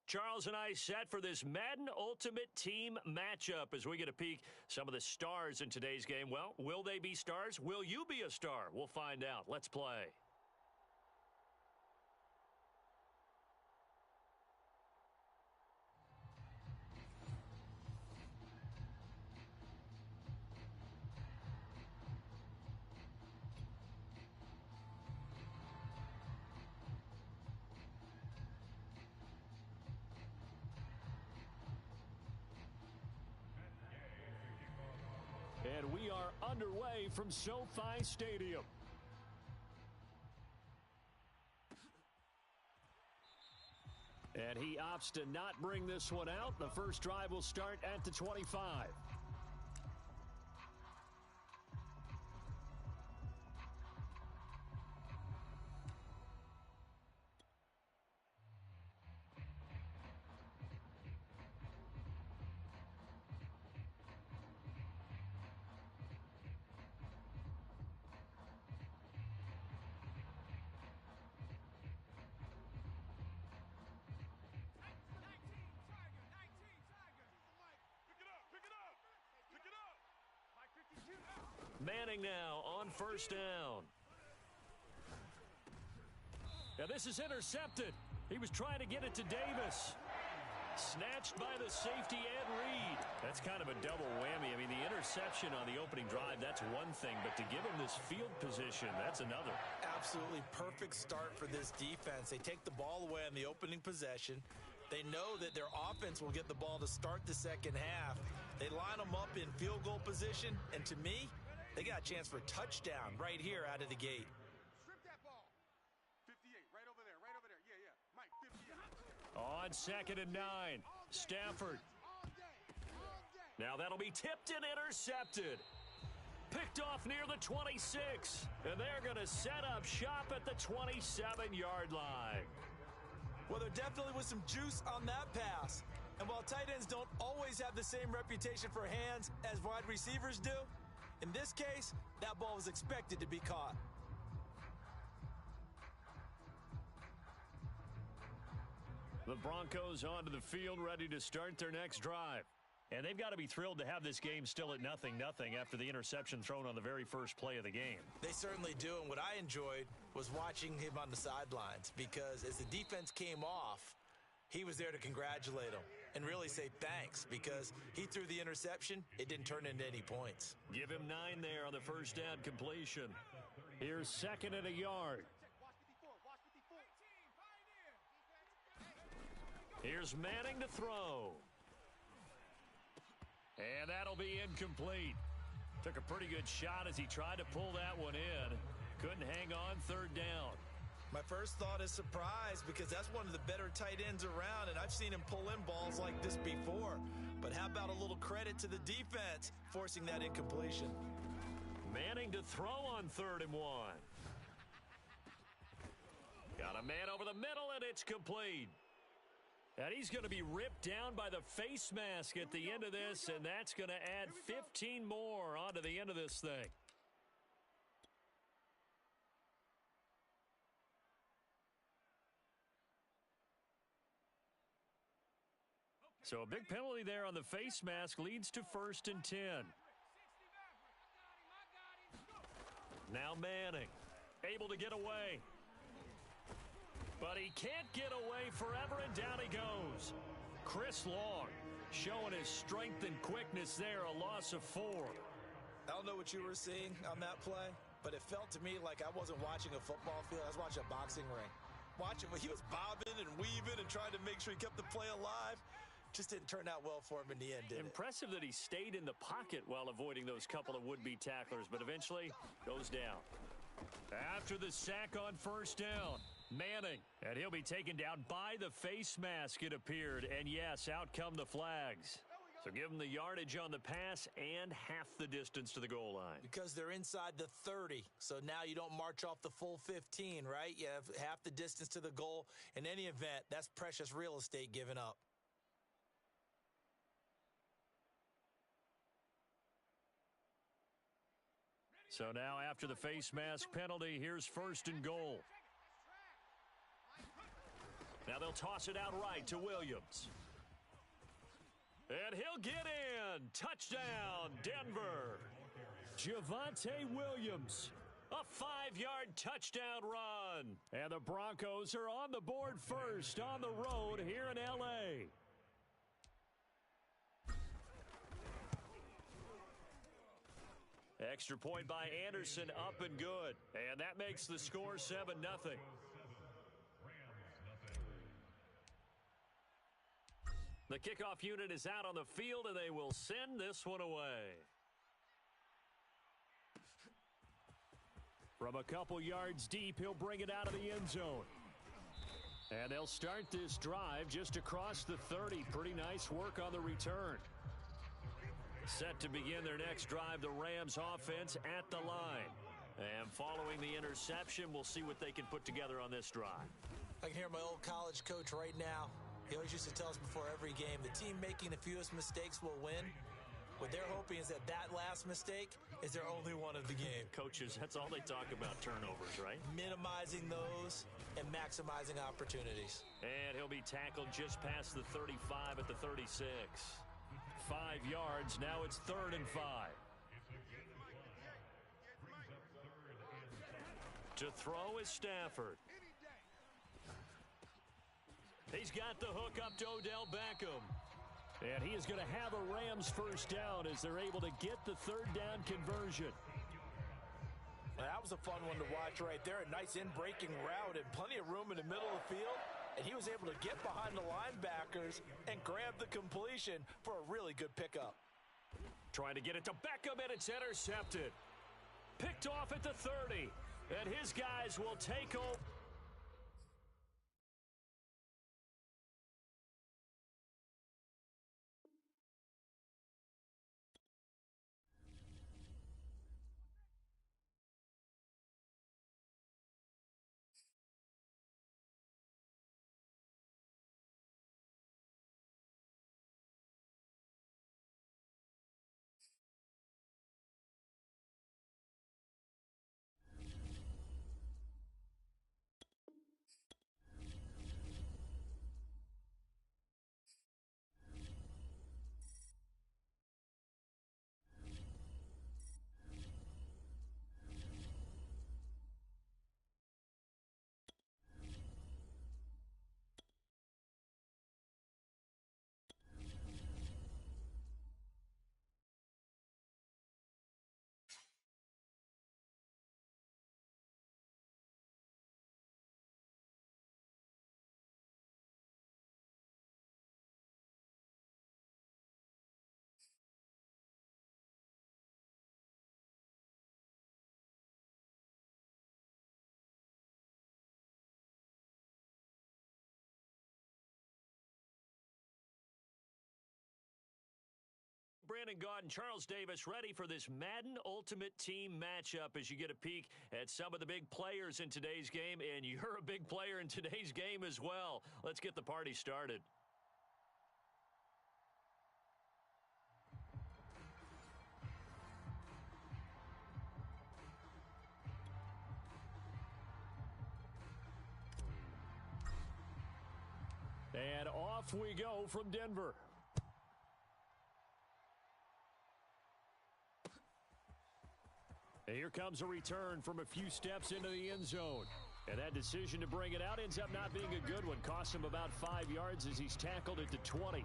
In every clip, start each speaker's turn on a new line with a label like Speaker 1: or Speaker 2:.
Speaker 1: Charles and I set for this Madden Ultimate Team matchup as we get a peek some of the stars in today's game. Well, will they be stars? Will you be a star? We'll find out. Let's play. And we are underway from SoFi Stadium. And he opts to not bring this one out. The first drive will start at the 25. Manning now on first down. Now this is intercepted. He was trying to get it to Davis. Snatched by the safety, Ed Reed. That's kind of a double whammy. I mean, the interception on the opening drive, that's one thing. But to give him this field position, that's another.
Speaker 2: Absolutely perfect start for this defense. They take the ball away on the opening possession. They know that their offense will get the ball to start the second half. They line them up in field goal position. And to me, they got a chance for a touchdown right here out of the gate.
Speaker 3: Strip that ball. 58, right over there, right over there. Yeah. Mike, 58.
Speaker 1: On 2nd and 9, Stafford. Now that'll be tipped and intercepted. Picked off near the 26. And they're going to set up shop at the 27-yard line.
Speaker 2: Well, there definitely was some juice on that pass. And while tight ends don't always have the same reputation for hands as wide receivers do, in this case, that ball was expected to be caught.
Speaker 1: The Broncos onto the field, ready to start their next drive. And they've got to be thrilled to have this game still at 0-0 after the interception thrown on the very first play of the game.
Speaker 2: They certainly do, and what I enjoyed was watching him on the sidelines because as the defense came off, he was there to congratulate them and really say thanks because he threw the interception. It didn't turn into any points.
Speaker 1: Give him 9 there on the first down completion. Here's 2nd and a yard. Here's Manning to throw. And that'll be incomplete. Took a pretty good shot as he tried to pull that one in. Couldn't hang on 3rd down.
Speaker 2: My first thought is surprise because that's one of the better tight ends around, and I've seen him pull in balls like this before. But how about a little credit to the defense forcing that incompletion?
Speaker 1: Manning to throw on 3rd and 1. Got a man over the middle, and it's complete. And he's going to be ripped down by the face mask at the end of this, and that's going to add 15 more onto the end of this thing. So a big penalty there on the face mask leads to 1st and 10. Now Manning, able to get away. But he can't get away forever, and down he goes. Chris Long showing his strength and quickness there, a loss of 4.
Speaker 2: I don't know what you were seeing on that play, but it felt to me like I wasn't watching a football field. I was watching a boxing ring. He was bobbing and weaving and trying to make sure he kept the play alive. Just didn't turn out well for him in the end, did it?
Speaker 1: Impressive that he stayed in the pocket while avoiding those couple of would-be tacklers, but eventually goes down. After the sack on 1st down, Manning, and he'll be taken down by the face mask, it appeared. And yes, out come the flags. So give them the yardage on the pass and half the distance to the goal line.
Speaker 2: Because they're inside the 30, so now you don't march off the full 15, right? You have half the distance to the goal. In any event, that's precious real estate given up.
Speaker 1: So now after the face mask penalty, here's 1st and goal. Now they'll toss it out right to Williams. And he'll get in. Touchdown, Denver. Javonte Williams. A 5-yard touchdown run. And the Broncos are on the board first on the road here in L.A. Extra point by Anderson, up and good. And that makes the score 7-0. The kickoff unit is out on the field, and they will send this one away. From a couple yards deep, he'll bring it out of the end zone. And they'll start this drive just across the 30. Pretty nice work on the return. Set to begin their next drive, the Rams offense at the line. And following the interception, we'll see what they can put together on this drive.
Speaker 2: I can hear my old college coach right now. He always used to tell us before every game, the team making the fewest mistakes will win. What they're hoping is that last mistake is their only one of the game.
Speaker 1: Coaches, that's all they talk about, turnovers, right?
Speaker 2: Minimizing those and maximizing opportunities.
Speaker 1: And he'll be tackled just past the 35 at the 36. 5 yards, now it's 3rd and 5. To throw is Stafford. He's got the hook up to Odell Beckham. And he is going to have a Rams first down as they're able to get the 3rd down conversion.
Speaker 2: That was a fun one to watch right there. A nice in-breaking route and plenty of room in the middle of the field. And he was able to get behind the linebackers and grab the completion for a really good pickup.
Speaker 1: Trying to get it to Beckham, and it's intercepted. Picked off at the 30. And his guys will take over. Brandon Gaudin, Charles Davis ready for this Madden Ultimate Team matchup as you get a peek at some of the big players in today's game, and you're a big player in today's game as well. Let's get the party started. And off we go from Denver. Here comes a return from a few steps into the end zone. And that decision to bring it out ends up not being a good one. Costs him about 5 yards as he's tackled at the 20.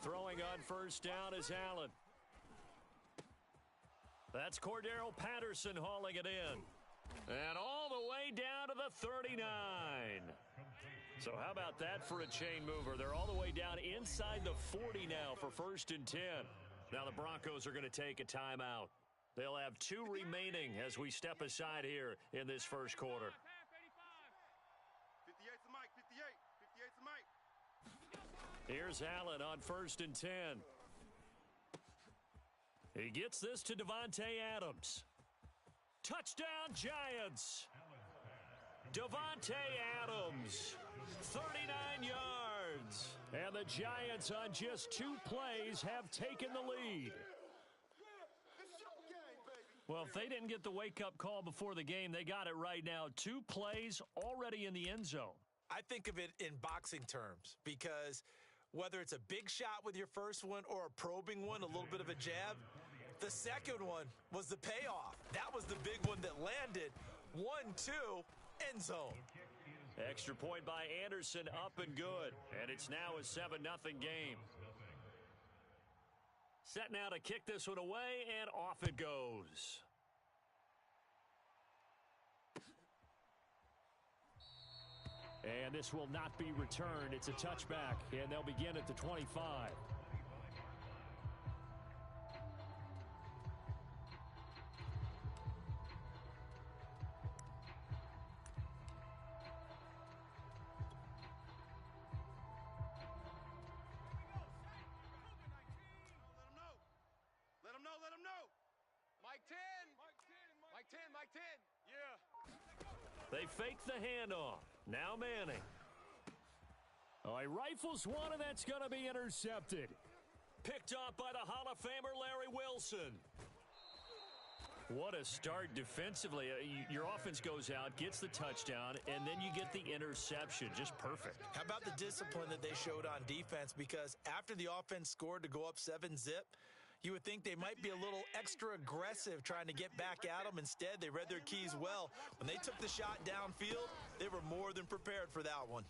Speaker 1: Throwing on first down is Allen. That's Cordero Patterson hauling it in. And all the way down to the 39. So how about that for a chain mover? They're all the way down inside the 40 now for 1st and 10. Now the Broncos are going to take a timeout. They'll have 2 remaining as we step aside here in this first quarter.
Speaker 3: 58's the mic, 58. 58's the mic.
Speaker 1: Here's Allen on 1st and 10. He gets this to Davante Adams. Touchdown, Giants. Davante Adams, 39 yards. And the Giants on just 2 plays have taken the lead. Well, if they didn't get the wake-up call before the game, they got it right now. 2 plays already in the end zone.
Speaker 2: I think of it in boxing terms because whether it's a big shot with your first one or a probing one, a little bit of a jab, the second one was the payoff. That was the big one that landed. 1-2, end zone.
Speaker 1: Extra point by Anderson, up and good. And it's now a 7-0 game. Set now to kick this one away, and off it goes. And this will not be returned. It's a touchback, and they'll begin at the 25.
Speaker 3: Let him know. Mike 10. Mike 10. Yeah.
Speaker 1: They fake the handoff. Now Manning. Oh, he rifles one, and that's going to be intercepted. Picked off by the Hall of Famer Larry Wilson. What a start defensively. Your offense goes out, gets the touchdown, and then you get the interception. Just perfect.
Speaker 2: How about the discipline that they showed on defense? Because after the offense scored to go up 7-zip, you would think they might be a little extra aggressive trying to get back at them. Instead, they read their keys well. When they took the shot downfield, they were more than prepared for that one.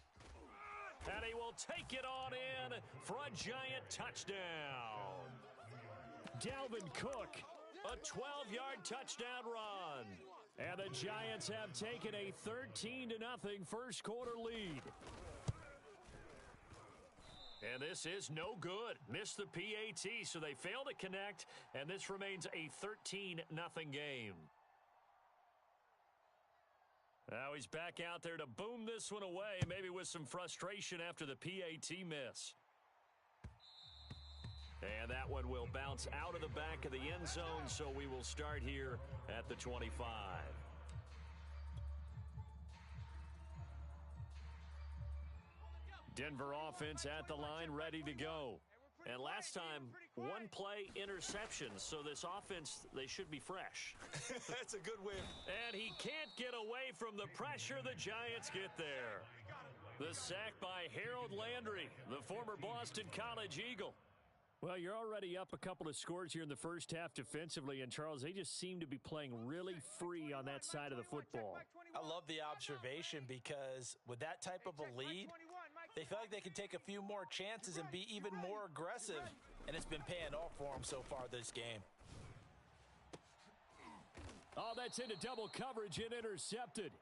Speaker 1: And he will take it on in for a Giant touchdown. Dalvin Cook, a 12-yard touchdown run. And the Giants have taken a 13-0 first quarter lead. And this is no good. Missed the PAT, so they fail to connect, and this remains a 13-0 game. Now he's back out there to boom this one away, maybe with some frustration after the PAT miss. And that one will bounce out of the back of the end zone, so we will start here at the 25. Denver offense at the line, ready to go. And last time, 1 play interception, so this offense, they should be fresh.
Speaker 2: That's a good win.
Speaker 1: And he can't get away from the pressure. The Giants get there. The sack by Harold Landry, the former Boston College Eagle. Well, you're already up a couple of scores here in the first half defensively, and Charles, they just seem to be playing really free on that side of the football.
Speaker 2: I love the observation because with that type of a lead, they feel like they can take a few more chances and be even more aggressive, and it's been paying off for them so far this game.
Speaker 1: Oh, that's into double coverage and intercepted.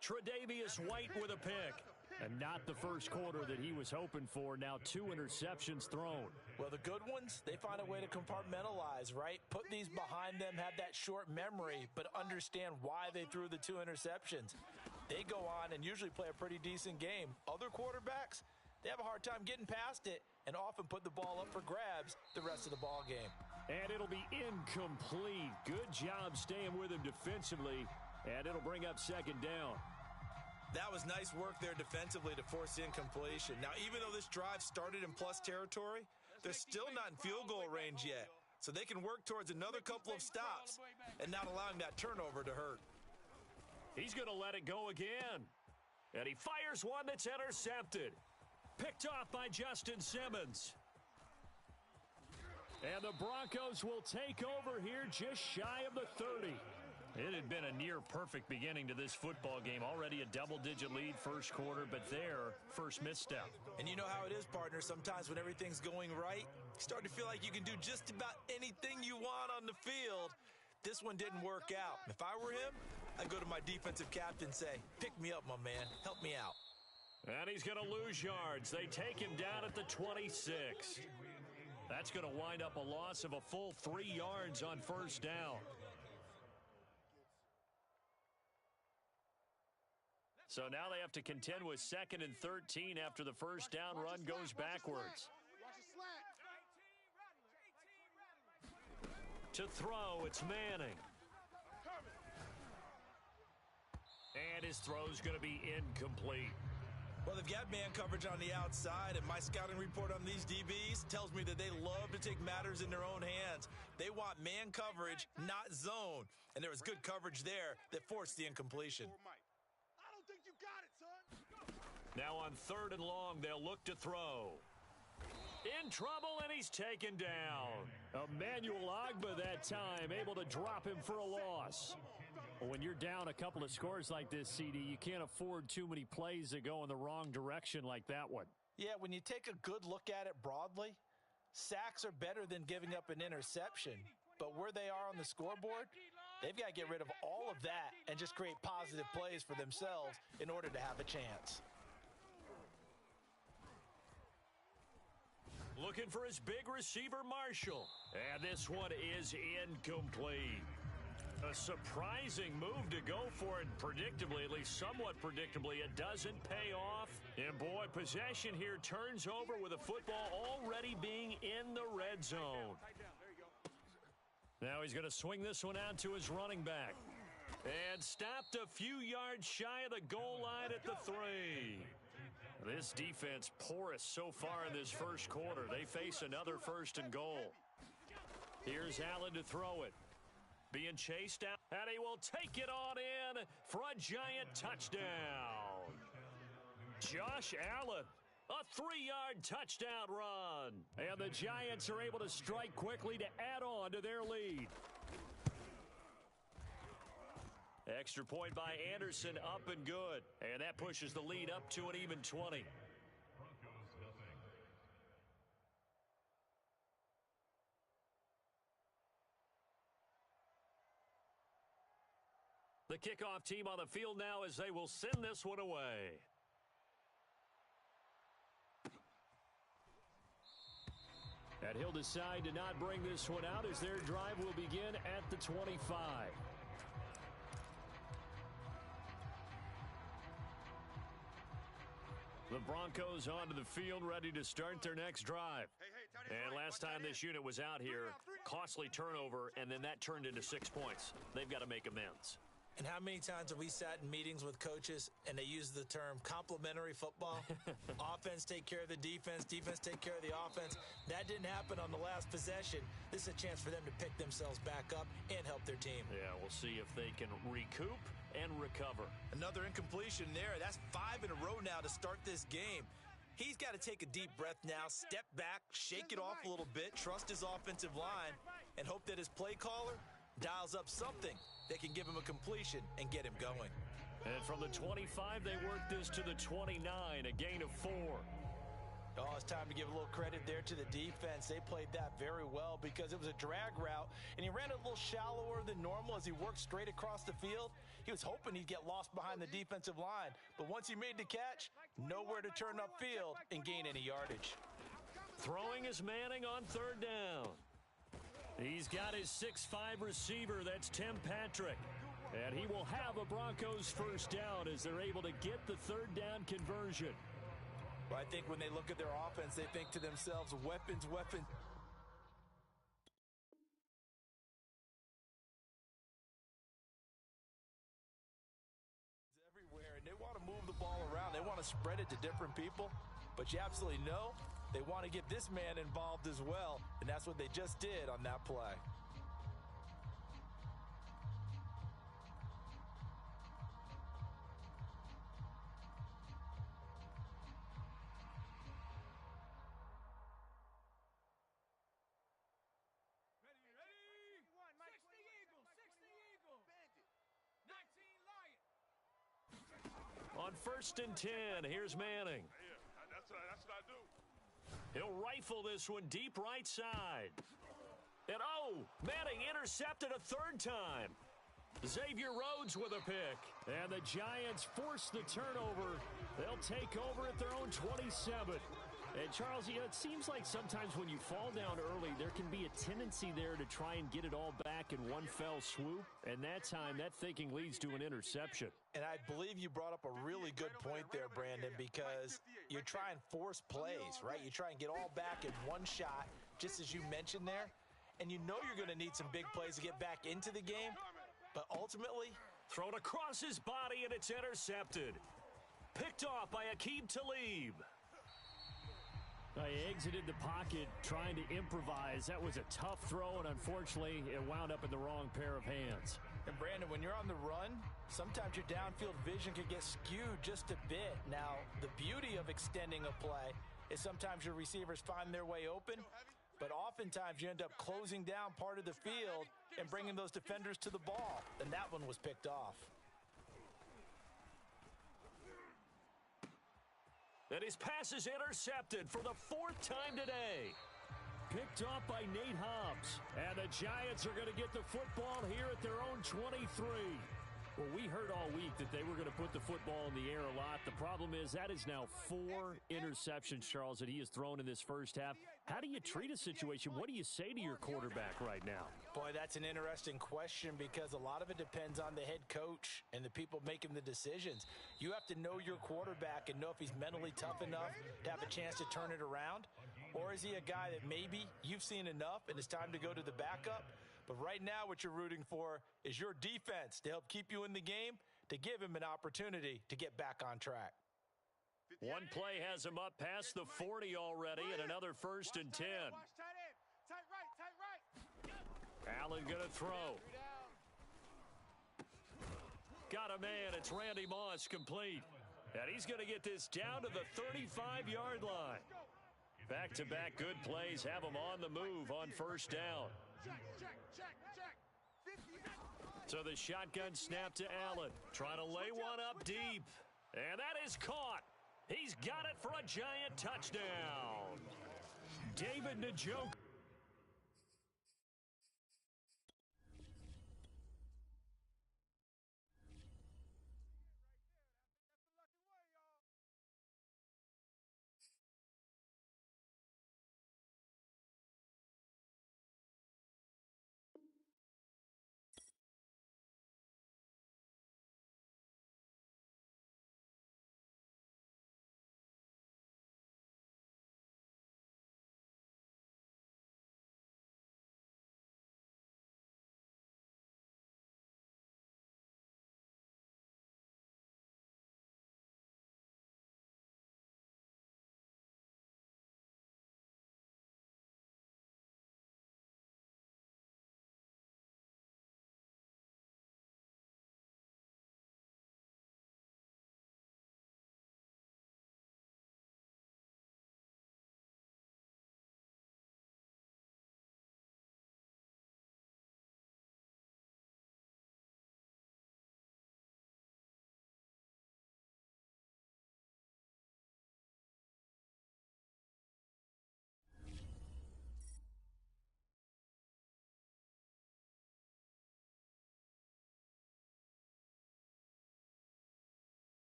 Speaker 1: Tre'Davious White with a pick. And not the first quarter that he was hoping for. Now 2 interceptions thrown.
Speaker 2: Well, the good ones, they find a way to compartmentalize, right? Put these behind them, have that short memory, but understand why they threw the 2 interceptions. They go on and usually play a pretty decent game. Other quarterbacks, they have a hard time getting past it and often put the ball up for grabs the rest of the ball game.
Speaker 1: And it'll be incomplete. Good job staying with him defensively, and it'll bring up second down.
Speaker 2: That was nice work there defensively to force incompletion. Now, even though this drive started in plus territory, they're still not in field goal range yet. So they can work towards another couple of stops and not allowing that turnover to hurt.
Speaker 1: He's going to let it go again. And he fires one that's intercepted. Picked off by Justin Simmons. And the Broncos will take over here just shy of the 30. It had been a near-perfect beginning to this football game. Already a double-digit lead first quarter, but their first misstep.
Speaker 2: And you know how it is, partner. Sometimes when everything's going right, you start to feel like you can do just about anything you want on the field. This one didn't work out. If I were him, I'd go to my defensive captain and say, pick me up, my man. Help me out.
Speaker 1: And he's going to lose yards. They take him down at the 26. That's going to wind up a loss of a full 3 yards on first down. So now they have to contend with 2nd and 13 after the first down run goes backwards. To throw, it's Manning. And his throw's going to be incomplete.
Speaker 2: Well, they've got man coverage on the outside, and my scouting report on these DBs tells me that they love to take matters in their own hands. They want man coverage, not zone. And there was good coverage there that forced the incompletion.
Speaker 3: I don't think you got it, son.
Speaker 1: Now on 3rd and long, they'll look to throw. In trouble, and he's taken down. Emmanuel Ogbah that time, able to drop him for a loss. When you're down a couple of scores like this, CD, you can't afford too many plays that go in the wrong direction like that one.
Speaker 2: Yeah, when you take a good look at it broadly, sacks are better than giving up an interception. But where they are on the scoreboard, they've got to get rid of all of that and just create positive plays for themselves in order to have a chance.
Speaker 1: Looking for his big receiver, Marshall. And this one is incomplete. A surprising move to go for it, predictably, at least somewhat predictably. It doesn't pay off. And boy, possession here turns over with a football already being in the red zone. Now he's going to swing this one out to his running back. And stopped a few yards shy of the goal line at the 3. This defense porous so far in this first quarter. They face another 1st and goal. Here's Allen to throw it. Being chased out, and he will take it on in for a giant touchdown. Josh Allen, a 3-yard touchdown run. And the Giants are able to strike quickly to add on to their lead. Extra point by Anderson, up and good. And that pushes the lead up to an even 20. The kickoff team on the field now as they will send this one away. And he'll decide to not bring this one out as their drive will begin at the 25. The Broncos onto the field, ready to start their next drive. And last time this unit was out here, costly turnover, and then that turned into 6 points. They've got to make amends.
Speaker 2: And how many times have we sat in meetings with coaches and they use the term complementary football? Offense take care of the defense, defense take care of the offense. That didn't happen on the last possession. This is a chance for them to pick themselves back up and help their team.
Speaker 1: Yeah, we'll see if they can recoup and recover.
Speaker 2: Another incompletion there. That's 5 in a row now to start this game. He's got to take a deep breath now, step back, shake it off a little bit, trust his offensive line, and hope that his play caller dials up something that can give him a completion and get him going.
Speaker 1: And from the 25, they work this to the 29, a gain of 4.
Speaker 2: Oh, it's time to give a little credit there to the defense. They played that very well because it was a drag route, and he ran a little shallower than normal as he worked straight across the field. He was hoping he'd get lost behind the defensive line, but once he made the catch, nowhere to turn upfield and gain any yardage.
Speaker 1: Throwing is Manning on 3rd down. He's got his 6'5" receiver, that's Tim Patrick. And he will have a Broncos first down as they're able to get the 3rd down conversion.
Speaker 2: Well, I think when they look at their offense, they think to themselves, weapons, weapons. Everywhere, and they want to move the ball around. They want to spread it to different people. But you absolutely know they want to get this man involved as well, and that's what they just did on that play.
Speaker 1: On 1st and 10, here's Manning.
Speaker 3: That's what I do.
Speaker 1: He'll rifle this one deep right side. And oh, Manning intercepted a 3rd time. Xavier Rhodes with a pick. And the Giants force the turnover. They'll take over at their own 27. And Charles, you know, it seems like sometimes when you fall down early, there can be a tendency there to try and get it all back in one fell swoop. And that time, that thinking leads to an interception.
Speaker 2: And I believe you brought up a really good point there, Brandon, because you try and force plays, right? You try and get all back in one shot, just as you mentioned there. and you know you're going to need some big plays to get back into the game. But ultimately,
Speaker 1: thrown across his body, and it's intercepted. Picked off by Aqib Talib. He exited the pocket trying to improvise. That was a tough throw, and unfortunately, it wound up in the wrong pair of hands.
Speaker 2: And Brandon, when you're on the run, sometimes your downfield vision can get skewed just a bit. Now, the beauty of extending a play is sometimes your receivers find their way open, but oftentimes you end up closing down part of the field and bringing those defenders to the ball. And that one was picked off.
Speaker 1: And his pass is intercepted for the 4th time today. Picked off by Nate Hobbs. And the Giants are going to get the football here at their own 23. Well, we heard all week that they were going to put the football in the air a lot. The problem is that is now 4 interceptions, Charles, that he has thrown in this first half. How do you treat a situation? What do you say to your quarterback right now?
Speaker 2: Boy, that's an interesting question because a lot of it depends on the head coach and the people making the decisions. You have to know your quarterback and know if he's mentally tough enough to have a chance to turn it around. Or is he a guy that maybe you've seen enough and it's time to go to the backup? But right now what you're rooting for is your defense to help keep you in the game, to give him an opportunity to get back on track.
Speaker 1: One play has him up past the 40 already, and another 1st and 10.
Speaker 3: Tight right.
Speaker 1: Allen going to throw. Got a man. It's Randy Moss complete. And he's going to get this down to the 35-yard line. Back-to-back good plays have him on the move on 1st down.
Speaker 3: Check.
Speaker 1: So the shotgun snap to Allen. Trying to lay one up deep. And that is caught. He's got it for a Giant touchdown. David Njoku.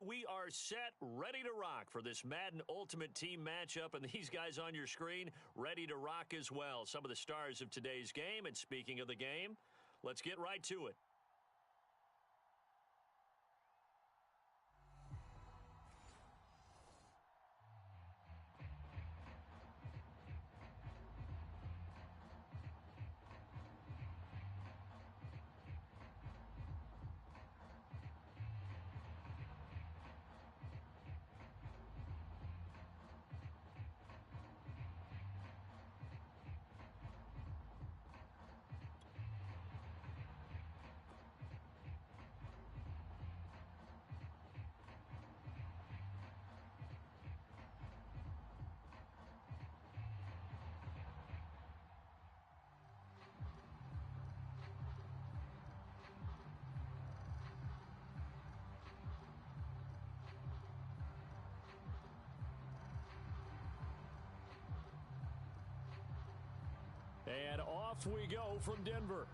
Speaker 1: We are set, ready to rock for this Madden Ultimate Team matchup, and these guys on your screen ready to rock as well. Some of the stars of today's game, and speaking of the game, let's get right to it. And off we go from Denver.